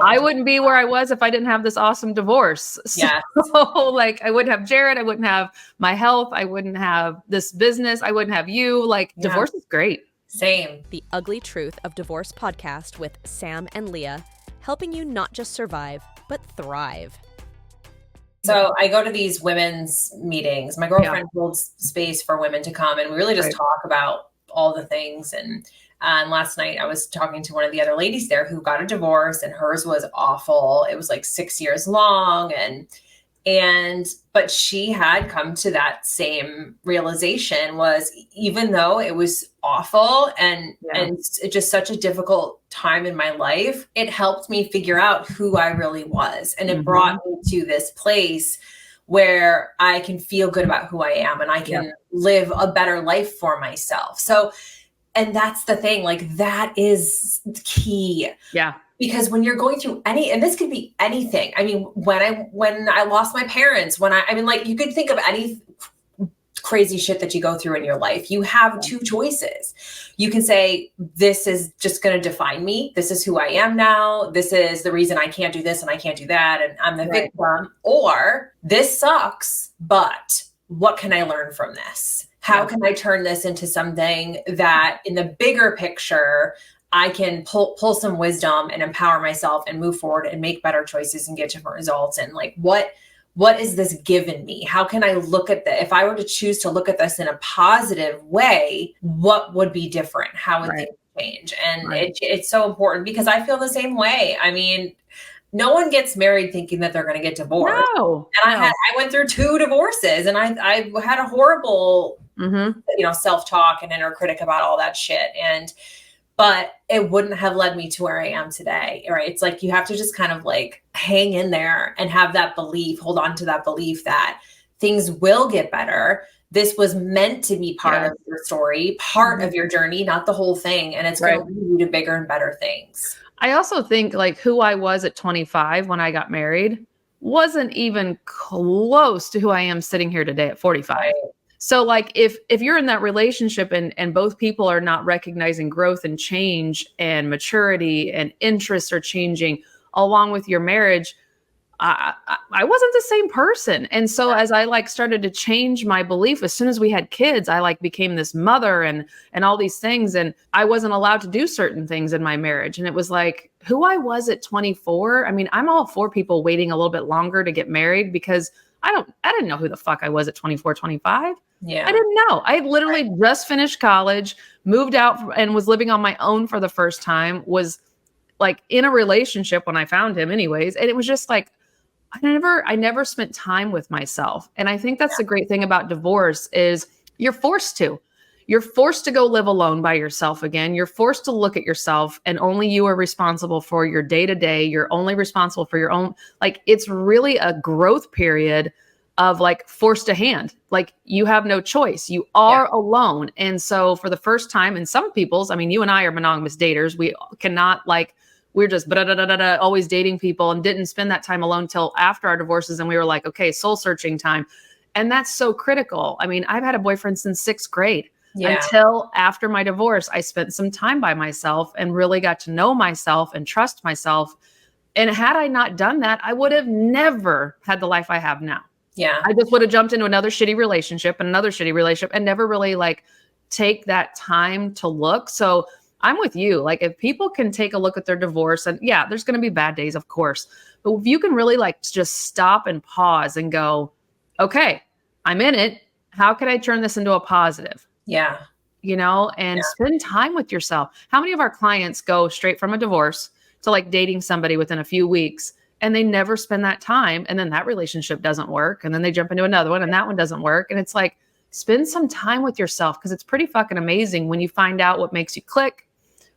I wouldn't be where I was if I didn't have this awesome divorce. So Yes. like I wouldn't have Jared, I wouldn't have my health, I wouldn't have this business, I wouldn't have you. Like divorce is great. Same. The Ugly Truth of Divorce podcast with Sam and Leah, helping you not just survive, but thrive. So I go to these women's meetings. My girlfriend holds space for women to come, and we really just talk about all the things. And last night I was talking to one of the other ladies there who got a divorce, and hers was awful. It was like 6 years long. But she had come to that same realization, was even though it was awful and it's just such a difficult time in my life, it helped me figure out who I really was. And it brought me to this place where I can feel good about who I am and I can live a better life for myself. So, and that's the thing, like that is key. Yeah. Because when you're going through and this could be anything. I mean, when I lost my parents, like you could think of any crazy shit that you go through in your life. You have two choices. You can say, this is just going to define me. This is who I am now. This is the reason I can't do this and I can't do that. And I'm the victim. Or this sucks, but what can I learn from this? How can I turn this into something that in the bigger picture, I can pull some wisdom and empower myself and move forward and make better choices and get different results. And like, what is this given me? How can I look at if I were to choose to look at this in a positive way, what would be different? How would things change? And it's so important because I feel the same way. I mean, no one gets married thinking that they're going to get divorced. And I went through 2 divorces, and I had a horrible, self-talk and inner critic about all that shit. But it wouldn't have led me to where I am today, right? It's like you have to just kind of like hang in there and have that belief, hold on to that belief that things will get better. This was meant to be part of your story, part of your journey, not the whole thing. And it's going to lead you to bigger and better things. I also think like who I was at 25 when I got married wasn't even close to who I am sitting here today at 45. Right. So like if you're in that relationship and both people are not recognizing growth and change and maturity and interests are changing along with your marriage, I wasn't the same person. And so as I like started to change my belief, as soon as we had kids, I like became this mother and all these things. And I wasn't allowed to do certain things in my marriage. And it was like who I was at 24. I mean, I'm all for people waiting a little bit longer to get married because I didn't know who the fuck I was at 24, 25. Yeah. I didn't know. I had literally just finished college, moved out and was living on my own for the first time, was like in a relationship when I found him anyways. And it was just like, I never spent time with myself. And I think that's the great thing about divorce is you're forced to go live alone by yourself again. You're forced to look at yourself and only you are responsible for your day to day. You're only responsible for your own, like it's really a growth period of like forced to hand, like you have no choice. You are alone. And so for the first time in some people's, I mean, you and I are monogamous daters. We cannot like, we're just always dating people and didn't spend that time alone till after our divorces. And we were like, okay, soul searching time. And that's so critical. I mean, I've had a boyfriend since 6th grade. Until after my divorce, I spent some time by myself and really got to know myself and trust myself. And had I not done that, I would have never had the life I have now. Yeah. I just would have jumped into another shitty relationship and never really like take that time to look. So I'm with you. Like if people can take a look at their divorce and there's going to be bad days, of course, but if you can really like just stop and pause and go, okay, I'm in it. How can I turn this into a positive? Yeah. And spend time with yourself. How many of our clients go straight from a divorce to like dating somebody within a few weeks and they never spend that time? And then that relationship doesn't work. And then they jump into another one and that one doesn't work. And it's like, spend some time with yourself because it's pretty fucking amazing when you find out what makes you click,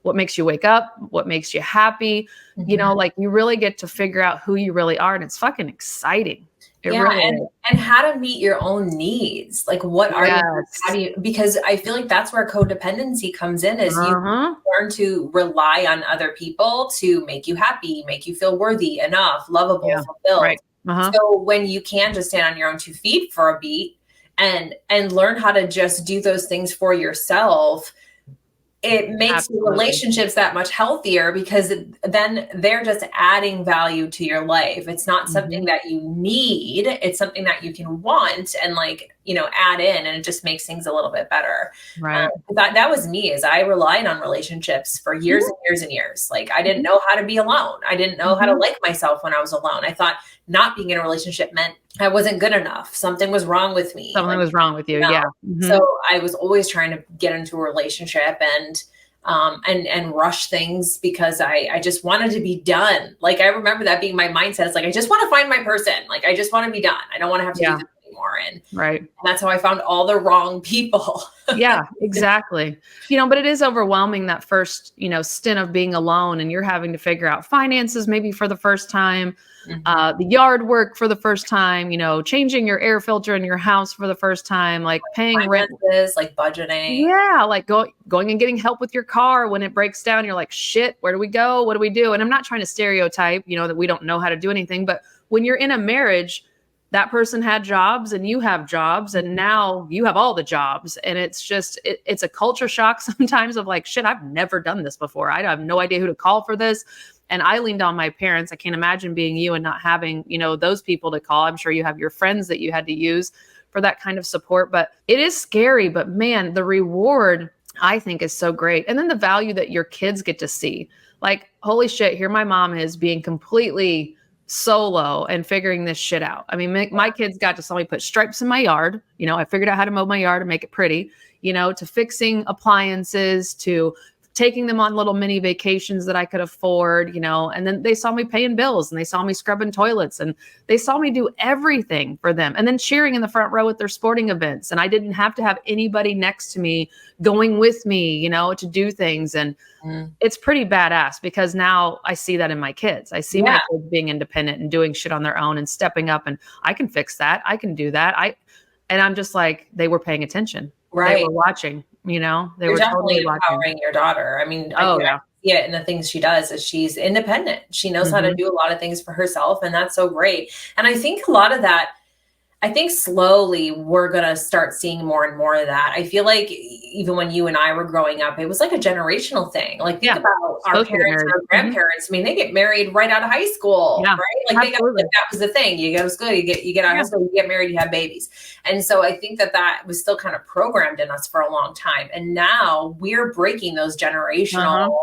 what makes you wake up, what makes you happy. Like you really get to figure out who you really are. And it's fucking exciting. And how to meet your own needs. Like what are you, because I feel like that's where codependency comes in is you learn to rely on other people to make you happy, make you feel worthy, enough, lovable, fulfilled. Right. So when you can just stand on your own 2 feet for a beat and learn how to just do those things for yourself, it makes the Absolutely. relationships that much healthier, because then they're just adding value to your life. It's not something that you need. It's something that you can want and like, you know, add in, and it just makes things a little bit better. Right. That was me, is I relied on relationships for years and years and years. Like I didn't know how to be alone. I didn't know how to like myself when I was alone. I thought not being in a relationship meant I wasn't good enough. Something was wrong with me. Something was wrong with you. know? Yeah. So I was always trying to get into a relationship and rush things because I just wanted to be done. Like I remember that being my mindset. It's like, I just want to find my person. Like I just want to be done. I don't want to have to do this anymore. And that's how I found all the wrong people. Yeah, exactly. You know, but it is overwhelming, that first, you know, stint of being alone, and you're having to figure out finances maybe for the first time, the yard work for the first time, you know, changing your air filter in your house for the first time, like paying rent, like budgeting. Yeah, like going and getting help with your car when it breaks down. You're like, shit, where do we go? What do we do? And I'm not trying to stereotype, you know, that we don't know how to do anything, but when you're in a marriage, that person had jobs and you have jobs, and now you have all the jobs. And it's just, it's a culture shock sometimes of like, shit, I've never done this before. I have no idea who to call for this. And I leaned on my parents. I can't imagine being you and not having, you know, those people to call. I'm sure you have your friends that you had to use for that kind of support, but it is scary. But man, the reward I think is so great. And then the value that your kids get to see, like, holy shit, here my mom is being completely solo and figuring this shit out. I mean, my kids got to saw me put stripes in my yard. You know, I figured out how to mow my yard and make it pretty, you know, to fixing appliances, to taking them on little mini vacations that I could afford, you know, and then they saw me paying bills, and they saw me scrubbing toilets, and they saw me do everything for them, and then cheering in the front row at their sporting events. And I didn't have to have anybody next to me going with me, you know, to do things. And it's pretty badass, because now I see that in my kids. I see my kids being independent and doing shit on their own and stepping up, and I can fix that. I can do that. And I'm just like, they were paying attention. Right. They were watching, you know, they You're were definitely totally watching. empowering your daughter. I mean, Oh, I see it in the things she does, is she's independent. She knows how to do a lot of things for herself, and that's so great. And I think a lot of that, I think slowly we're going to start seeing more and more of that. I feel like even when you and I were growing up, it was like a generational thing. Like think about our parents, our grandparents. I mean, they get married right out of high school, right? Like that was the thing. You go to school, you get out of school, you get married, you have babies. And so I think that was still kind of programmed in us for a long time. And now we're breaking those generational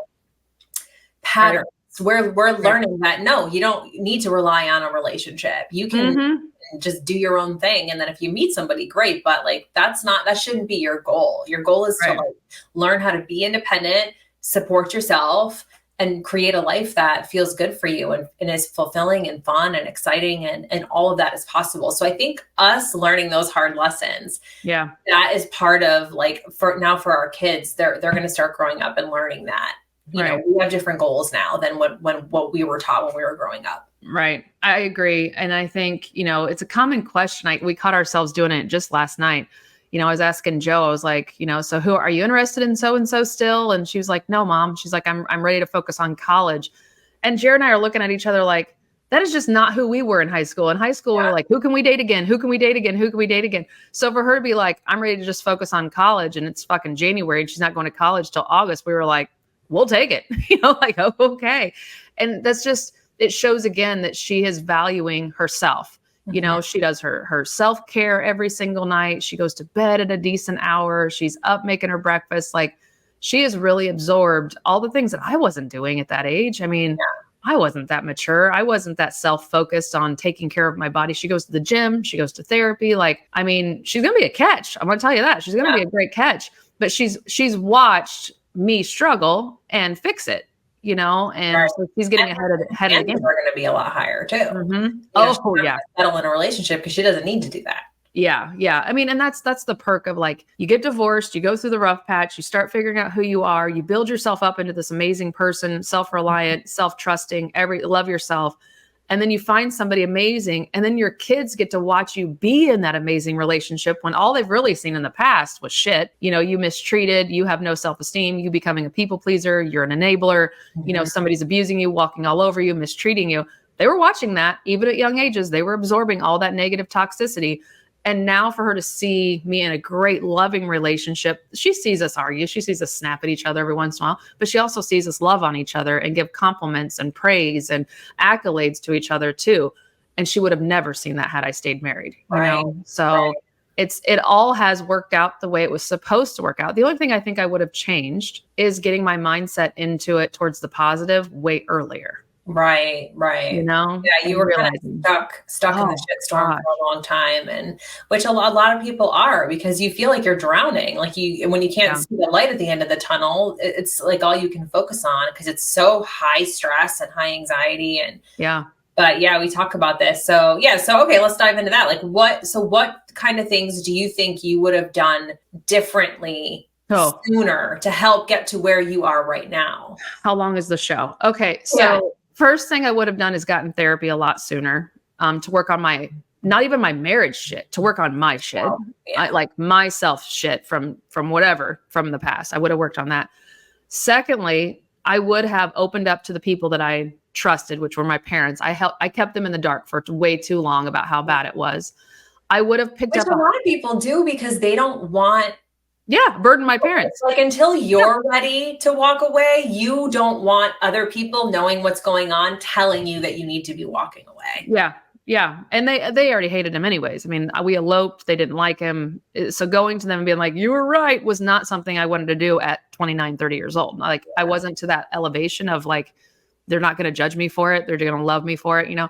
patterns. We're learning that, no, you don't need to rely on a relationship. You can just do your own thing. And then if you meet somebody, great. But like, that shouldn't be your goal. Your goal is to like learn how to be independent, support yourself, and create a life that feels good for you and is fulfilling and fun and exciting, and all of that is possible. So I think us learning those hard lessons, that is part of like, for our kids, they're going to start growing up and learning that. You know, we have different goals now than what we were taught when we were growing up. Right. I agree. And I think, you know, it's a common question. We caught ourselves doing it just last night. You know, I was asking Joe, I was like, you know, so are you interested in so-and-so still? And she was like, no, Mom. She's like, I'm ready to focus on college. And Jared and I are looking at each other like, that is just not who we were in high school. In high school, we were like, who can we date again? Who can we date again? Who can we date again? So for her to be like, I'm ready to just focus on college, and it's fucking January and she's not going to college till August, we were like, we'll take it, you know, like, oh, okay. And that's just, it shows again that she is valuing herself. You know, she does her self-care every single night. She goes to bed at a decent hour. She's up making her breakfast. Like, she has really absorbed all the things that I wasn't doing at that age. I mean, I wasn't that mature. I wasn't that self-focused on taking care of my body. She goes to the gym. She goes to therapy. Like, I mean, she's going to be a catch. I'm going to tell you that. She's going to be a great catch. But she's watched me struggle and fix it, you know, and so she's getting ahead of the game. Are going to be a lot higher too. Settle in a relationship because she doesn't need to do that. Yeah. I mean, and that's the perk of like, you get divorced, you go through the rough patch, you start figuring out who you are, you build yourself up into this amazing person, self-reliant, self-trusting, love yourself. And then you find somebody amazing, and then your kids get to watch you be in that amazing relationship when all they've really seen in the past was shit. You know, you mistreated, you have no self-esteem, you becoming a people pleaser, you're an enabler, you know, somebody's abusing you, walking all over you, mistreating you. They were watching that even at young ages. They were absorbing all that negative toxicity. And now for her to see me in a great loving relationship, she sees us argue. She sees us snap at each other every once in a while, but she also sees us love on each other and give compliments and praise and accolades to each other too. And she would have never seen that had I stayed married, you know? So it all has worked out the way it was supposed to work out. The only thing I think I would have changed is getting my mindset into it towards the positive way earlier. Right. You know? Yeah, you were kind of stuck in the shitstorm for a long time, and which a lot of people are, because you feel like you're drowning. Like when you can't see the light at the end of the tunnel, it's like all you can focus on, because it's so high stress and high anxiety. And but yeah, we talk about this. So okay, let's dive into that. Like what kind of things do you think you would have done differently sooner to help get to where you are right now? How long is the show? Okay. So first thing I would have done is gotten therapy a lot sooner, to work on not even my marriage shit, to work on my shit, like my self shit from whatever, from the past. I would have worked on that. Secondly, I would have opened up to the people that I trusted, which were my parents. I kept them in the dark for way too long about how bad it was. I would have picked up. Which a lot of people do, because they don't want burden my parents. Like, until you're ready to walk away, you don't want other people knowing what's going on, telling you that you need to be walking away. Yeah. And they already hated him anyways. I mean, we eloped. They didn't like him. So going to them and being like, you were right, was not something I wanted to do at 29, 30 years old. Like, I wasn't to that elevation of like, they're not going to judge me for it. They're going to love me for it, you know?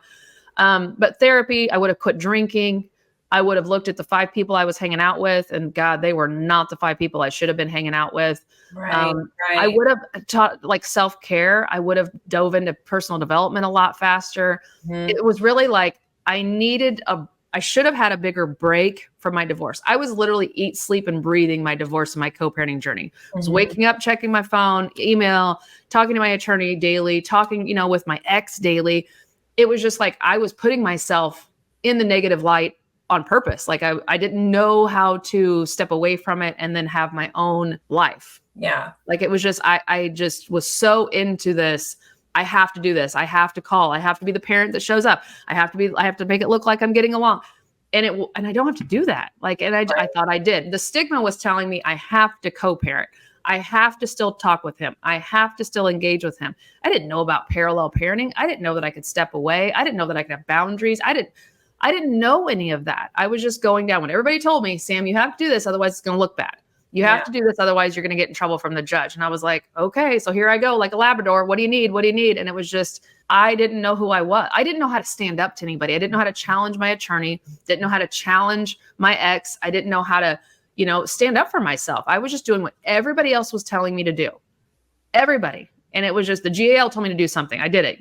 But therapy, I would have quit drinking. I would have looked at the 5 people I was hanging out with, and God, they were not the 5 people I should have been hanging out with. I would have taught like self-care. I would have dove into personal development a lot faster. It was really like, I should have had a bigger break from my divorce. I was literally eat, sleep, and breathing my divorce and my co-parenting journey. I was waking up, checking my phone, email, talking to my attorney daily, talking, you know, with my ex daily. It was just like, I was putting myself in the negative light on purpose. Like I didn't know how to step away from it and then have my own life. Yeah. Like it was just, I just was so into this. I have to do this. I have to call. I have to be the parent that shows up. I have to make it look like I'm getting along. And I don't have to do that. Like, and I thought I did. The stigma was telling me I have to co-parent. I have to still talk with him. I have to still engage with him. I didn't know about parallel parenting. I didn't know that I could step away. I didn't know that I could have boundaries. I didn't know any of that. I was just going down when everybody told me, Sam, you have to do this, otherwise it's going to look bad. You have to do this, otherwise you're going to get in trouble from the judge. And I was like, okay, so here I go, like a Labrador. What do you need? What do you need? And it was just, I didn't know who I was. I didn't know how to stand up to anybody. I didn't know how to challenge my attorney. Didn't know how to challenge my ex. I didn't know how to, stand up for myself. I was just doing what everybody else was telling me to do. Everybody. And it was just the GAL told me to do something. I did it.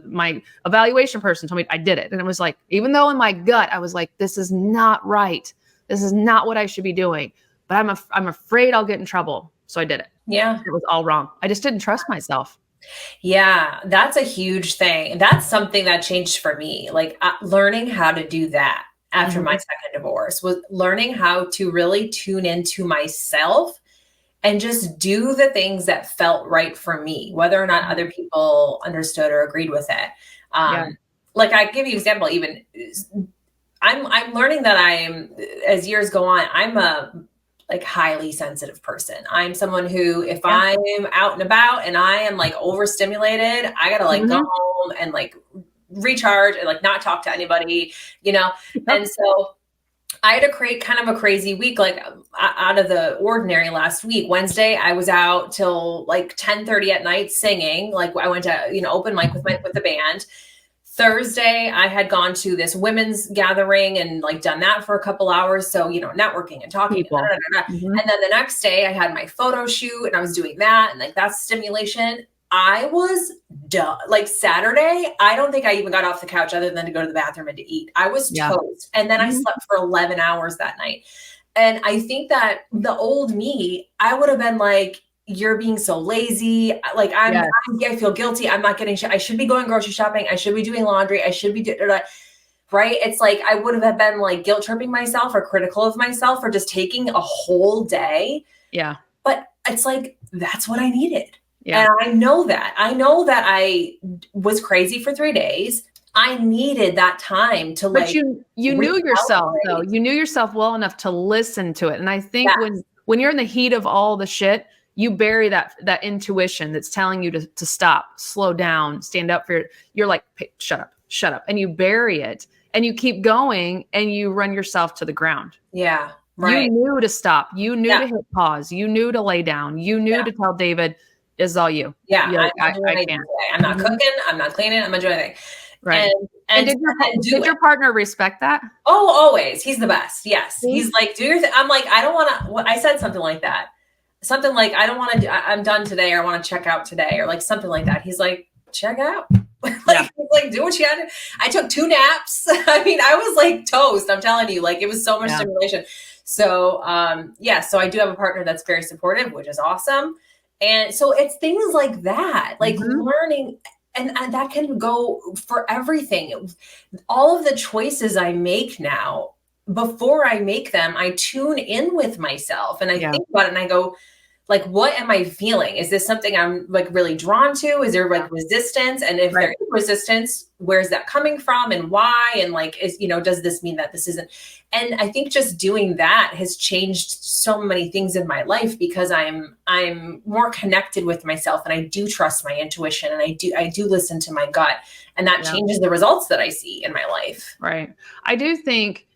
My evaluation person told me I did it. And it was like, even though in my gut, I was like, this is not right. This is not what I should be doing. But I'm afraid I'll get in trouble. So I did it. Yeah. It was all wrong. I just didn't trust myself. Yeah. That's a huge thing. That's something that changed for me. Like learning how to do that after my second divorce was learning how to really tune into myself and just do the things that felt right for me, whether or not other people understood or agreed with it. Like I give you an example, even I'm learning that as years go on, I'm a highly sensitive person. I'm someone who, if I'm out and about and I am overstimulated, I gotta go home and recharge and not talk to anybody, And so I had to create kind of a crazy week, out of the ordinary last week. Wednesday, I was out till 10:30 at night singing. I went to, open mic with the band. Thursday, I had gone to this women's gathering and done that for a couple hours. So, networking and talking. And then the next day I had my photo shoot and I was doing that. And that's stimulation. I was done. Saturday, I don't think I even got off the couch other than to go to the bathroom and to eat. I was toast. And then I slept for 11 hours that night. And I think that the old me, I would have been you're being so lazy. I feel guilty. I'm not getting, I should be going grocery shopping. I should be doing laundry. I should be right. It's I would have been guilt tripping myself or critical of myself for just taking a whole day. Yeah. But it's that's what I needed. Yeah. And I know that I was crazy for 3 days. I needed that time to But you knew yourself though. recalibrate. You knew yourself well enough to listen to it. And I think Yes. when you're in the heat of all the shit, you bury that intuition that's telling you to stop, slow down, stand up for you're like, hey, shut up. And you bury it and you keep going and you run yourself to the ground. Yeah. Right. You knew to stop. You knew Yeah. to hit pause. You knew to lay down. You knew to tell David, "This is all you." Yeah. You're like, I'm not doing anything can't. today. I'm not cooking. I'm not cleaning. I'm not doing anything. Right. And did your partner respect that? Oh, always. He's the best. Yes. He's like, do your thing. I'm like, I don't want to, I said something like that. Something like, I don't want to, I'm done today, or I want to check out today, or like something like that. He's like, check out. Like, he's like, do what you got to do. I took 2 naps. I mean, I was like toast. I'm telling you, like, it was so much stimulation. So, so I do have a partner that's very supportive, which is awesome. And so it's things like that, like learning. And that can go for everything. All of the choices I make now, before I make them, I tune in with myself and I think about it and I go, like, what am I feeling? Is this something I'm like really drawn to? Is there like resistance? And if there is resistance, where's that coming from and why? And like, does this mean that this isn't? And I think just doing that has changed so many things in my life because I'm more connected with myself and I do trust my intuition and I do listen to my gut, and that changes the results that I see in my life. Right. I do think,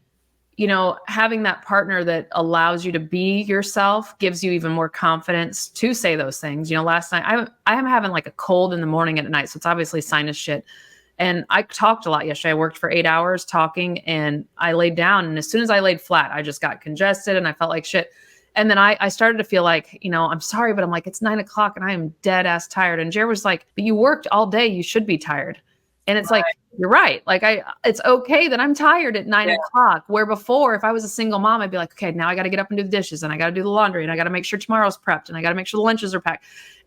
having that partner that allows you to be yourself gives you even more confidence to say those things. Last night I am having like a cold in the morning and at night. So it's obviously sinus shit. And I talked a lot yesterday. I worked for 8 hours talking and I laid down. And as soon as I laid flat, I just got congested and I felt like shit. And then I started to feel like, I'm sorry, but I'm like, it's 9 o'clock and I am dead ass tired. And Jared was like, but you worked all day. You should be tired. And it's like, you're right. Like it's okay that I'm tired at 9 o'clock. Where before, if I was a single mom, I'd be like, okay, now I got to get up and do the dishes and I got to do the laundry and I got to make sure tomorrow's prepped and I got to make sure the lunches are packed.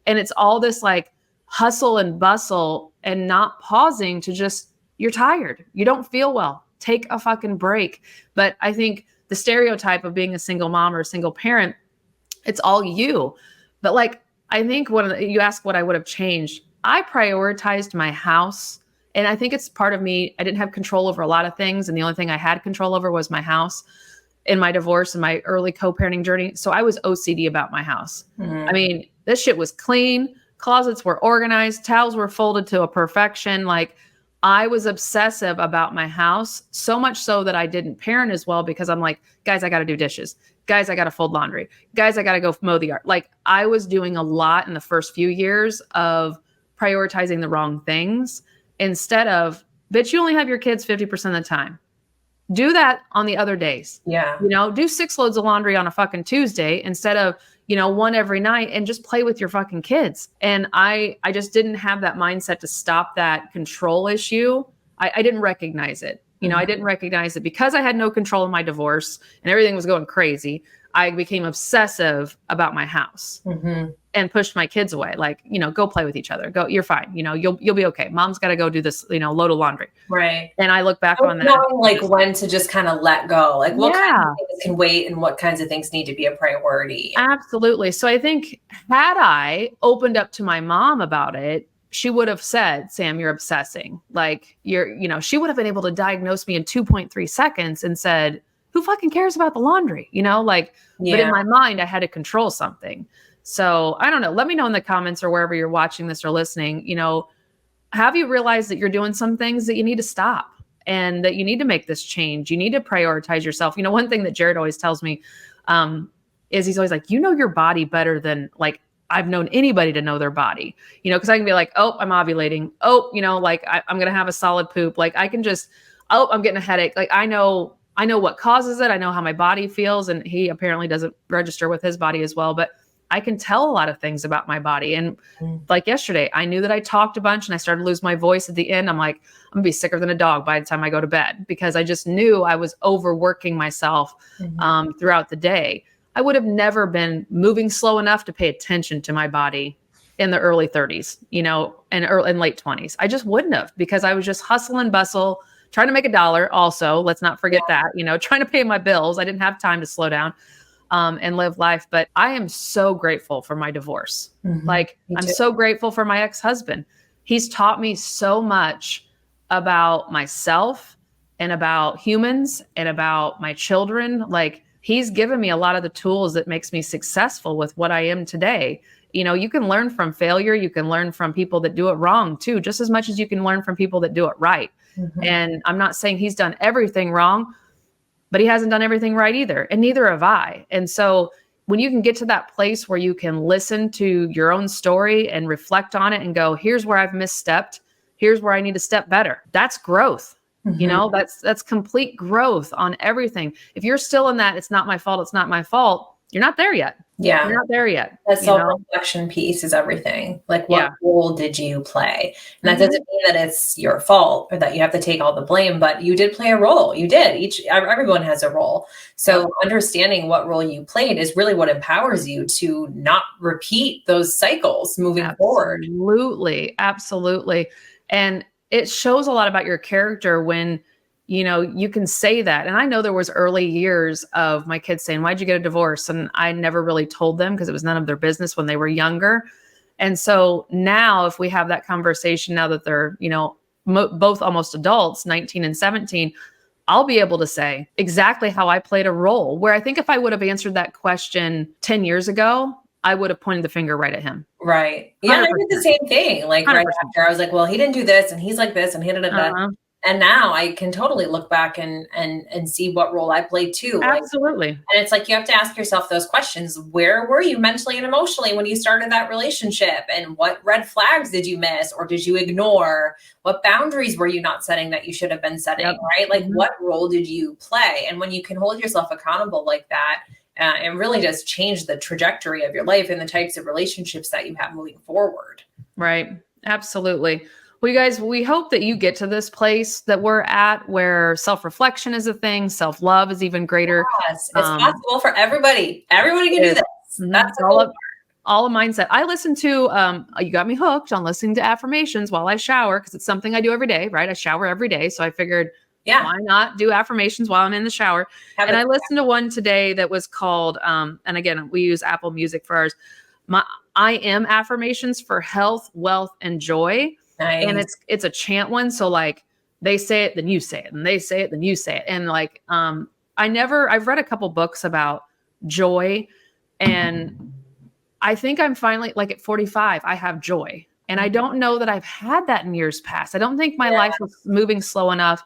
And it's all this like hustle and bustle and not pausing to just, you're tired. You don't feel well. Take a fucking break. But I think the stereotype of being a single mom or a single parent, it's all you. But like, I think you ask what I would have changed, I prioritized my house. And I think it's part of me. I didn't have control over a lot of things. And the only thing I had control over was my house in my divorce and my early co-parenting journey. So I was OCD about my house. I mean, this shit was clean. Closets were organized. Towels were folded to a perfection. Like I was obsessive about my house, so much so that I didn't parent as well because I'm like, guys, I got to do dishes. Guys, I got to fold laundry. Guys, I got to go mow the yard. Like I was doing a lot in the first few years of prioritizing the wrong things. Instead of, bitch, you only have your kids 50% of the time. Do that on the other days. Yeah. Do 6 loads of laundry on a fucking Tuesday instead of, 1 every night and just play with your fucking kids. And I just didn't have that mindset to stop that control issue. I didn't recognize it. I didn't recognize it because I had no control in my divorce and everything was going crazy. I became obsessive about my house and pushed my kids away. Like, go play with each other. Go, you're fine. You'll be okay. Mom's got to go do this, load of laundry. Right. And I look back on that. Knowing like when to just kind of let go, like what kinds of things can wait and what kinds of things need to be a priority. Absolutely. So I think had I opened up to my mom about it, she would have said, Sam, you're obsessing. Like she would have been able to diagnose me in 2.3 seconds and said, who fucking cares about the laundry? But in my mind, I had to control something. So I don't know. Let me know in the comments or wherever you're watching this or listening, have you realized that you're doing some things that you need to stop and that you need to make this change? You need to prioritize yourself. One thing that Jared always tells me is he's always like, your body better than like I've known anybody to know their body, because I can be like, oh, I'm ovulating. Oh, like I'm going to have a solid poop. Like I can just, oh, I'm getting a headache. Like I know what causes it. I know how my body feels. And he apparently doesn't register with his body as well. But I can tell a lot of things about my body. And like yesterday, I knew that I talked a bunch and I started to lose my voice at the end. I'm like, I'm gonna be sicker than a dog by the time I go to bed because I just knew I was overworking myself throughout the day. I would have never been moving slow enough to pay attention to my body in the early 30s, and late 20s. I just wouldn't have because I was just hustle and bustle, trying to make $1 also. Let's not forget that, trying to pay my bills. I didn't have time to slow down and live life. But I am so grateful for my divorce. Like I'm so grateful for my ex-husband. He's taught me so much about myself and about humans and about my children. Like, he's given me a lot of the tools that makes me successful with what I am today. You know, you can learn from failure. You can learn from people that do it wrong too, just as much as you can learn from people that do it right. Mhm. And I'm not saying he's done everything wrong, but he hasn't done everything right either. And neither have I. And so when you can get to that place where you can listen to your own story and reflect on it and go, here's where I've misstepped. Here's where I need to step better. That's growth. You know, that's complete growth on everything. If you're still in that, it's not my fault, it's not my fault, you're not there yet. Yeah. You're not there yet. That you know? self-reflection piece is everything. Like, what Yeah. role did you play? And that doesn't mean that it's your fault or that you have to take all the blame, but you did play a role. You did. Everyone has a role. So understanding what role you played is really what empowers you to not repeat those cycles moving forward. Absolutely. Absolutely. And it shows a lot about your character when, you know, you can say that. And I know there was early years of my kids saying, why'd you get a divorce? And I never really told them because it was none of their business when they were younger. And so now if we have that conversation, now that they're, you know, both almost adults, 19 and 17, I'll be able to say exactly how I played a role, where I think if I would have answered that question 10 years ago, I would have pointed the finger right at him. Right. Yeah, I did the same thing. Like 100%. right after, I was like, well, he didn't do this and he's like this and he did it. And now I can totally look back and see what role I played too. Absolutely. And it's like, you have to ask yourself those questions. Where were you mentally and emotionally when you started that relationship? And what red flags did you miss or did you ignore? What boundaries were you not setting that you should have been setting, right? Like, what role did you play? And when you can hold yourself accountable like that, it really does change the trajectory of your life and the types of relationships that you have moving forward. Right. Absolutely. Well, you guys, we hope that you get to this place that we're at where self-reflection is a thing. Self-love is even greater. Yes, it's possible for everybody. Everybody can do this. That's all a mindset. I listen to, you got me hooked on listening to affirmations while I shower because it's something I do every day, right? I shower every day. So I figured, why not do affirmations while I'm in the shower? And I listened to one today that was called, and again, we use Apple Music for ours, I am affirmations for health, wealth, and joy. Nice. And it's a chant one. So like they say it, then you say it, and they say it, then you say it. And like, I've read a couple books about joy, and I think I'm finally, like at 45, I have joy. And I don't know that I've had that in years past. I don't think my life was moving slow enough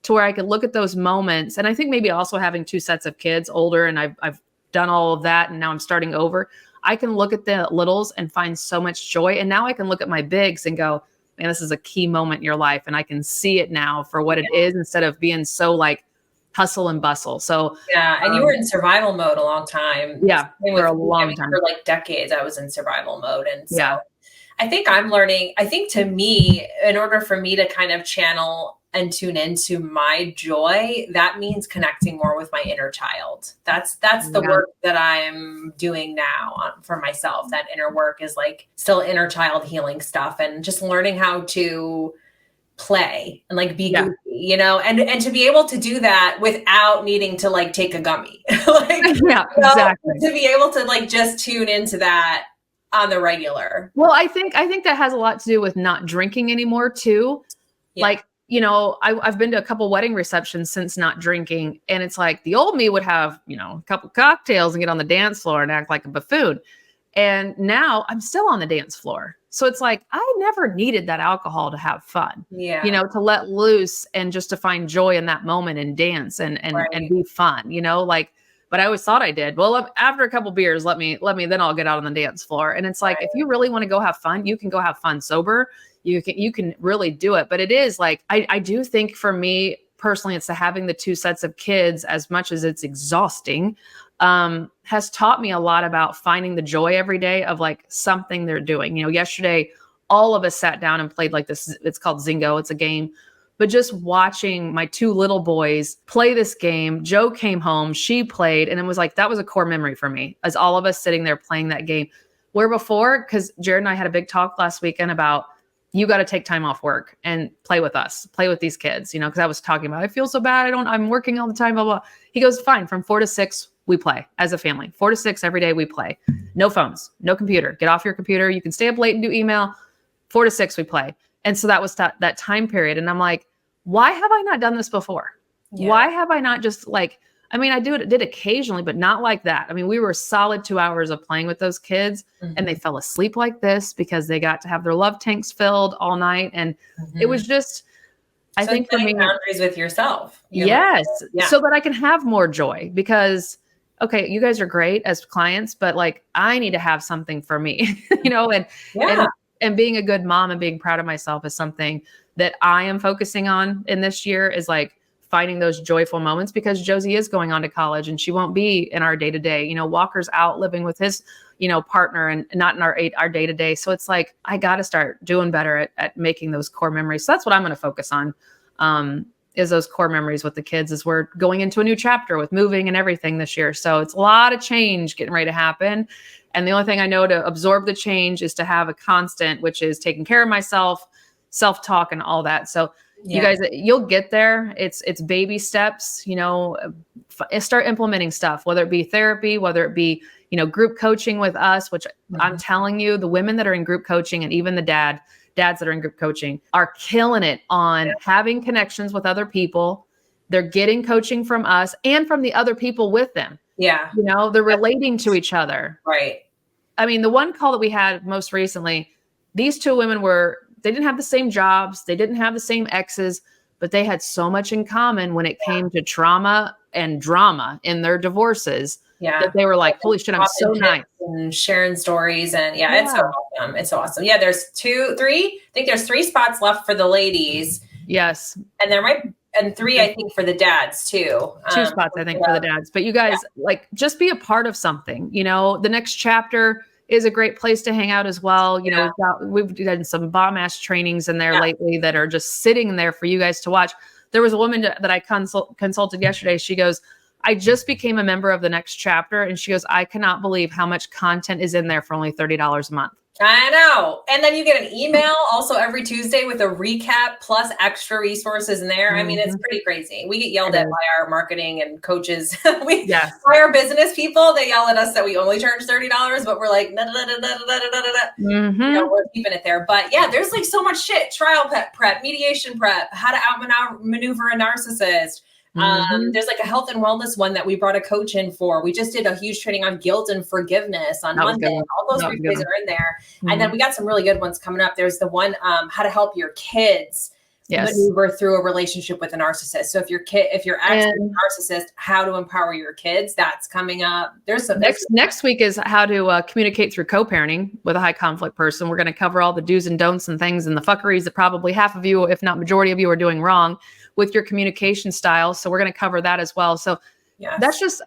to where I could look at those moments. And I think maybe also having two sets of kids older, and I've done all of that, and now I'm starting over. I can look at the littles and find so much joy. And now I can look at my bigs and go, man, this is a key moment in your life. And I can see it now for what it is instead of being so like hustle and bustle. So and you were in survival mode a long time. Yeah, for a long time. For like decades, I was in survival mode. And so I think I'm learning, I think to me, in order for me to kind of channel and tune into my joy, that means connecting more with my inner child. That's the work that I'm doing now for myself. That inner work is like still inner child healing stuff, and just learning how to play and like be goofy, you know, and to be able to do that without needing to like take a gummy. Exactly. To be able to like just tune into that on the regular. Well, I think that has a lot to do with not drinking anymore too. Like, you know, I've been to a couple wedding receptions since not drinking. And it's like the old me would have, you know, a couple cocktails and get on the dance floor and act like a buffoon. And now I'm still on the dance floor. So it's like, I never needed that alcohol to have fun, you know, to let loose and just to find joy in that moment and dance and be fun, you know, like, but I always thought I did. Well, after a couple beers, let me, then I'll get out on the dance floor. And it's like, if you really want to go have fun, you can go have fun sober. You can really do it. But it is like, I do think for me personally, it's having the two sets of kids, as much as it's exhausting, has taught me a lot about finding the joy every day of like something they're doing. You know, yesterday, all of us sat down and played like this. It's called Zingo. It's a game. But just watching my two little boys play this game, Joe came home, she played, and it was like, that was a core memory for me, as all of us sitting there playing that game. Where before, because Jared and I had a big talk last weekend about, you got to take time off work and play with us, play with these kids, you know, because I was talking about, I feel so bad. I'm working all the time, blah, blah. He goes, fine, from 4 to 6, we play as a family. 4 to 6 every day we play. No phones, no computer. Get off your computer. You can stay up late and do email. 4 to 6 we play. And so that was that time period. And I'm like, why have I not done this before? Yeah. Why have I not just like, I mean, I did occasionally, but not like that. I mean, we were a solid 2 hours of playing with those kids and they fell asleep like this because they got to have their love tanks filled all night. And it was just, I think for me, boundaries with yourself. Yes. So that I can have more joy because, okay, you guys are great as clients, but like, I need to have something for me, you know, and being a good mom and being proud of myself is something that I am focusing on in this year is like finding those joyful moments because Josie is going on to college and she won't be in our day to day. You know, Walker's out living with his, you know, partner and not in our day to day. So it's like, I got to start doing better at making those core memories. So that's what I'm going to focus on. Is those core memories with the kids as we're going into a new chapter with moving and everything this year. So it's a lot of change getting ready to happen. And the only thing I know to absorb the change is to have a constant, which is taking care of myself, self-talk and all that. So you guys, you'll get there. It's baby steps, you know, start implementing stuff, whether it be therapy, whether it be, you know, group coaching with us, which I'm telling you, the women that are in group coaching and even the dads that are in group coaching are killing it on having connections with other people. They're getting coaching from us and from the other people with them. Yeah. You know, they're relating to each other. Right. I mean, the one call that we had most recently, these two women they didn't have the same jobs. They didn't have the same exes, but they had so much in common when it came to trauma and drama in their divorces. That they were like, holy shit, I'm so nice. And sharing stories. And it's so awesome. It's so awesome. Yeah, there's 3. I think there's 3 spots left for the ladies. Yes. And 3, I think, for the dads too. 2 spots, I think, for the dads. But you guys, like, just be a part of something. You know, the next chapter is a great place to hang out as well. You know, we've done some bomb ass trainings in there lately that are just sitting there for you guys to watch. There was a woman that I consulted yesterday. She goes, I just became a member of the next chapter. And she goes, I cannot believe how much content is in there for only $30 a month. I know. And then you get an email also every Tuesday with a recap plus extra resources in there. I mean, it's pretty crazy. We get yelled at by our marketing and coaches. By our business people, they yell at us that we only charge $30, but we're like, you know, we're keeping it there. But yeah, there's like so much shit. Trial prep, mediation prep, how to outmaneuver a narcissist. There's like a health and wellness one that we brought a coach in for. We just did a huge training on guilt and forgiveness on Monday. All those replays are in there. And then we got some really good ones coming up. There's the one, how to help your kids maneuver through a relationship with a narcissist. So if your ex is a narcissist, how to empower your kids, that's coming up. There's some next week is how to communicate through co-parenting with a high conflict person. We're going to cover all the do's and don'ts and things and the fuckeries that probably half of you, if not majority of you, are doing wrong with your communication style. So we're going to cover that as well. So that's just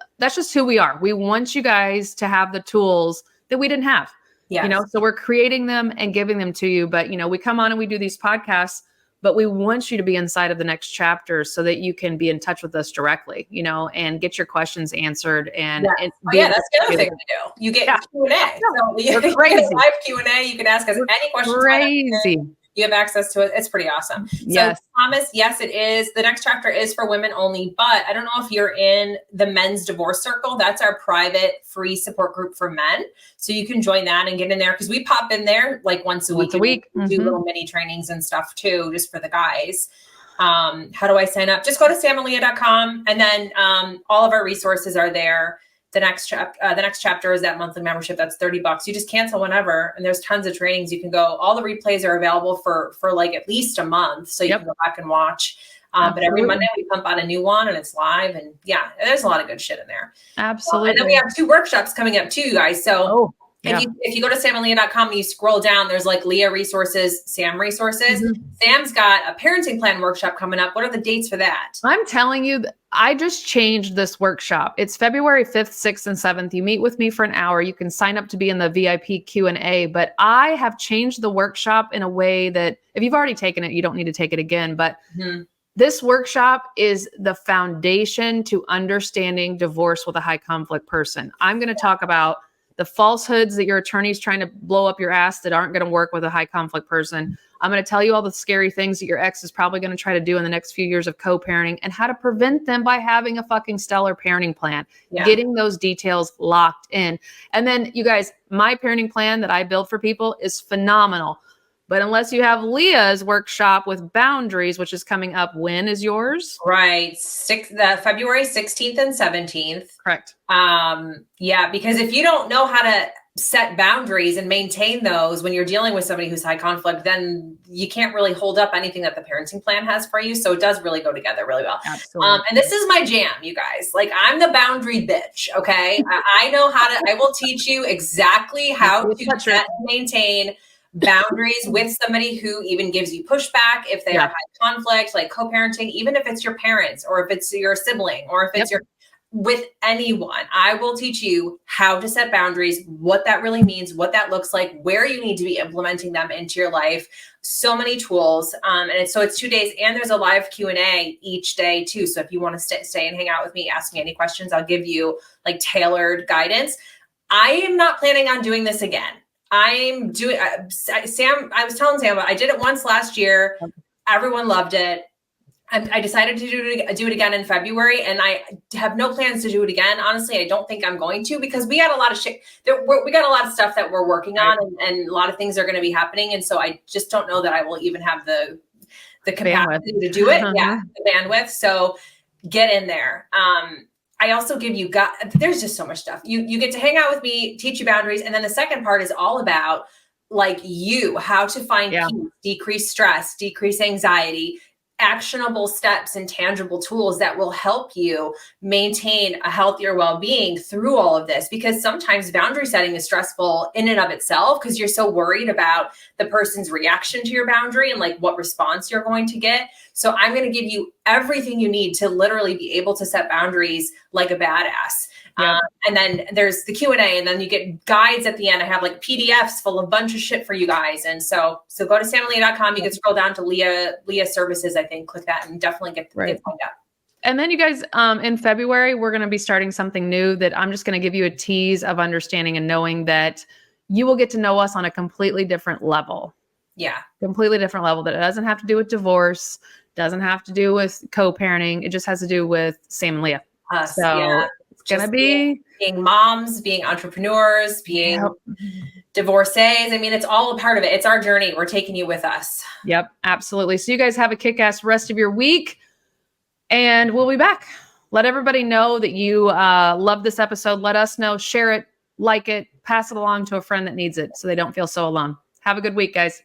who we are. We want you guys to have the tools that we didn't have, you know, so we're creating them and giving them to you. But, you know, we come on and we do these podcasts, but we want you to be inside of the next chapter so that you can be in touch with us directly, you know, and get your questions answered. And, that's the other thing to do. You get Q&A. So you get live Q&A. You can ask us any questions. Crazy. You have access to it. It's pretty awesome. So Thomas, yes, it is. The next chapter is for women only, but I don't know if you're in the men's divorce circle. That's our private free support group for men. So you can join that and get in there because we pop in there like once a week. We do little mini trainings and stuff too, just for the guys. How do I sign up? Just go to samandleah.com and then all of our resources are there. The next chapter is that monthly membership. That's $30. You just cancel whenever. And there's tons of trainings. You can go, all the replays are available for like at least a month. So you can go back and watch. But every Monday we pump out a new one and it's live. And there's a lot of good shit in there. Absolutely. And then we have 2 workshops coming up too, you guys. So if you go to samandleah.com and you scroll down, there's like Leah resources, Sam resources. Sam's got a parenting plan workshop coming up. What are the dates for that? I'm telling you, I just changed this workshop. It's February 5th, 6th, and 7th. You meet with me for an hour. You can sign up to be in the VIP Q&A, but I have changed the workshop in a way that if you've already taken it, you don't need to take it again. But this workshop is the foundation to understanding divorce with a high conflict person. I'm going to talk about the falsehoods that your attorney's trying to blow up your ass that aren't going to work with a high conflict person. I'm going to tell you all the scary things that your ex is probably going to try to do in the next few years of co-parenting and how to prevent them by having a fucking stellar parenting plan, getting those details locked in. And then you guys, my parenting plan that I build for people is phenomenal. But unless you have Leah's workshop with boundaries, which is coming up, when is yours? Right. The February 16th and 17th. Correct. Yeah, because if you don't know how to set boundaries and maintain those when you're dealing with somebody who's high conflict, then you can't really hold up anything that the parenting plan has for you. So it does really go together really well. Absolutely. And this is my jam, you guys. Like, I'm the boundary bitch. Okay. I know how to, I will teach you exactly how to set and maintain boundaries with somebody who even gives you pushback if they are high conflict, like co-parenting, even if it's your parents or if it's your sibling or if it's with anyone. I will teach you how to set boundaries, what that really means, what that looks like, where you need to be implementing them into your life. So many tools. And so it's 2 days, and there's a live Q&A each day too. So if you want to stay and hang out with me, ask me any questions, I'll give you like tailored guidance. I am not planning on doing this again. I'm doing, Sam, I was telling Sam, I did it once last year. Everyone loved it. I decided to do it again in February, and I have no plans to do it again. Honestly, I don't think I'm going to, because we got a lot of shit. We got a lot of stuff that we're working on, and a lot of things are going to be happening. And so I just don't know that I will even have the capacity to do it. Yeah, the bandwidth. So get in there. I also give you there's just so much stuff. You get to hang out with me, teach you boundaries. And then the second part is all about like how to find peace, decrease stress, decrease anxiety, actionable steps and tangible tools that will help you maintain a healthier well-being through all of this. Because sometimes boundary setting is stressful in and of itself, because you're so worried about the person's reaction to your boundary and like what response you're going to get. So I'm going to give you everything you need to literally be able to set boundaries like a badass. Yep. And then there's the Q&A, and then you get guides at the end. I have like PDFs full of a bunch of shit for you guys. And so go to samandleah.com. You can scroll down to Leah Services, I think, click that and definitely get signed up. And then you guys, in February, we're going to be starting something new that I'm just going to give you a tease of understanding and knowing that you will get to know us on a completely different level. Yeah. Completely different level, that it doesn't have to do with divorce, doesn't have to do with co-parenting. It just has to do with Sam and Leah. Us, it's going to be being moms, being entrepreneurs, being divorcees. I mean, it's all a part of it. It's our journey. We're taking you with us. Yep, absolutely. So you guys have a kick-ass rest of your week, and we'll be back. Let everybody know that you love this episode. Let us know, share it, like it, pass it along to a friend that needs it so they don't feel so alone. Have a good week, guys.